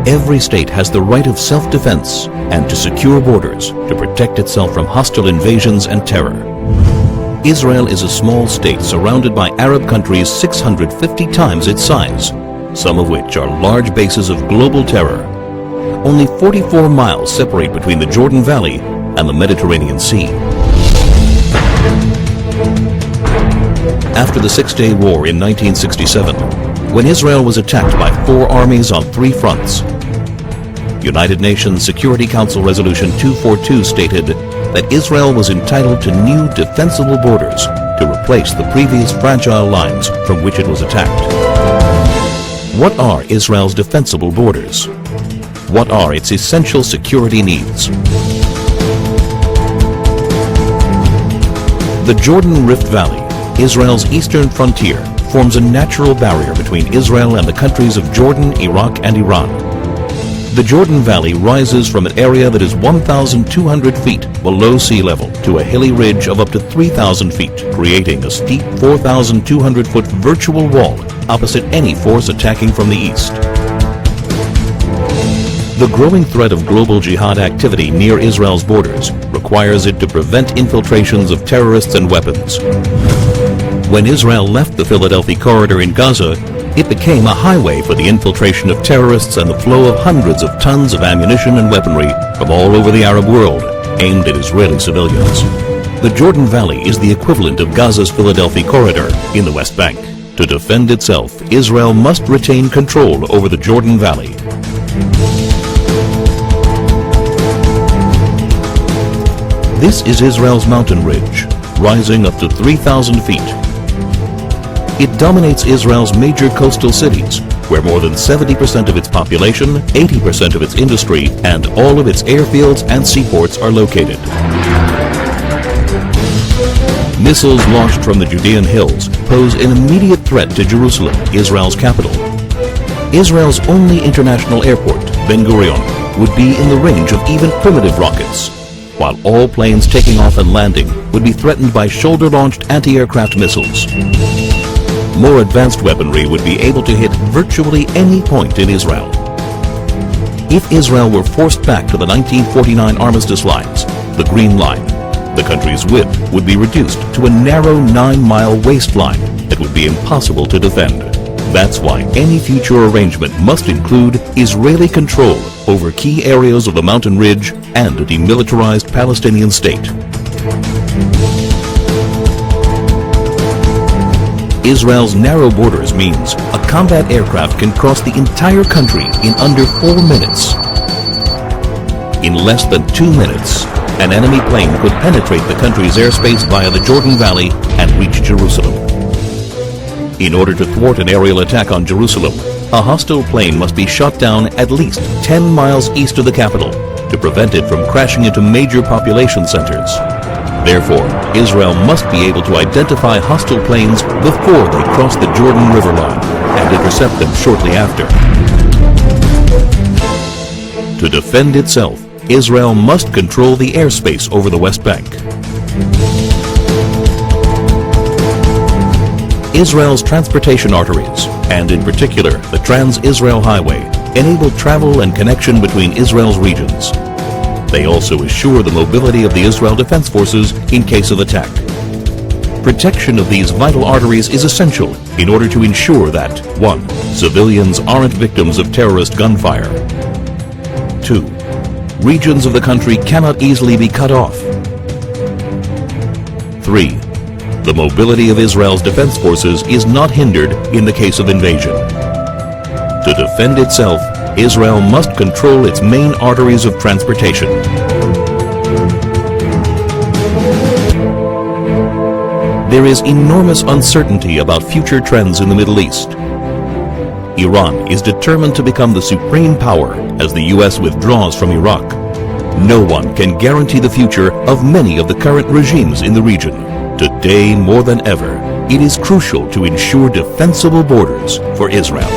Every state has the right of self-defense and to secure borders to protect itself from hostile invasions and terror. Israel is a small state surrounded by Arab countries 650 times its size, some of which are large bases of global terror. Only 44 miles separate between the Jordan Valley and the Mediterranean Sea. After the Six-Day War in 1967, when Israel was attacked by 4 armies on 3 fronts, United Nations Security Council Resolution 242 stated that Israel was entitled to new defensible borders to replace the previous fragile lines from which it was attacked. What are Israel's defensible borders? What are its essential security needs? The Jordan Rift Valley, Israel's eastern frontier, forms a natural barrier between Israel and the countries of Jordan, Iraq, and Iran. The Jordan Valley rises from an area that is 1,200 feet below sea level to a hilly ridge of up to 3,000 feet, creating a steep 4,200-foot virtual wall opposite any force attacking from the east. The growing threat of global jihad activity near Israel's borders requires it to prevent infiltrations of terrorists and weapons. When Israel left the Philadelphia corridor in Gaza, it became a highway for the infiltration of terrorists and the flow of hundreds of tons of ammunition and weaponry from all over the Arab world, aimed at Israeli civilians. The Jordan Valley is the equivalent of Gaza's Philadelphia corridor in the West Bank. To defend itself, Israel must retain control over the Jordan Valley. This is Israel's mountain ridge, rising up to 3,000 feet. It dominates Israel's major coastal cities, where more than 70% of its population, 80% of its industry, and all of its airfields and seaports are located. Missiles launched from the Judean hills pose an immediate threat to Jerusalem, Israel's capital. Israel's only international airport, Ben Gurion, would be in the range of even primitive rockets, while all planes taking off and landing would be threatened by shoulder-launched anti-aircraft missiles. More advanced weaponry would be able to hit virtually any point in Israel. If Israel were forced back to the 1949 armistice lines, the Green Line, the country's width would be reduced to a narrow 9-mile waistline that would be impossible to defend. That's why any future arrangement must include Israeli control over key areas of the mountain ridge and a demilitarized Palestinian state. Israel's narrow borders means a combat aircraft can cross the entire country in under 4 minutes. In less than 2 minutes, an enemy plane could penetrate the country's airspace via the Jordan Valley and reach Jerusalem. In order to thwart an aerial attack on Jerusalem, a hostile plane must be shot down at least 10 miles east of the capital to prevent it from crashing into major population centers. Therefore, Israel must be able to identify hostile planes before they cross the Jordan River line and intercept them shortly after. To defend itself, Israel must control the airspace over the West Bank. Israel's transportation arteries, and in particular the Trans-Israel Highway, enable travel and connection between Israel's regions. They also assure the mobility of the Israel Defense Forces in case of attack. Protection of these vital arteries is essential in order to ensure that 1. Civilians aren't victims of terrorist gunfire. 2. Regions of the country cannot easily be cut off. 3. The mobility of Israel's defense forces is not hindered in the case of invasion. To defend itself, Israel must control its main arteries of transportation. There is enormous uncertainty about future trends in the Middle East. Iran is determined to become the supreme power as the U.S. withdraws from Iraq. No one can guarantee the future of many of the current regimes in the region. Today, more than ever, it is crucial to ensure defensible borders for Israel.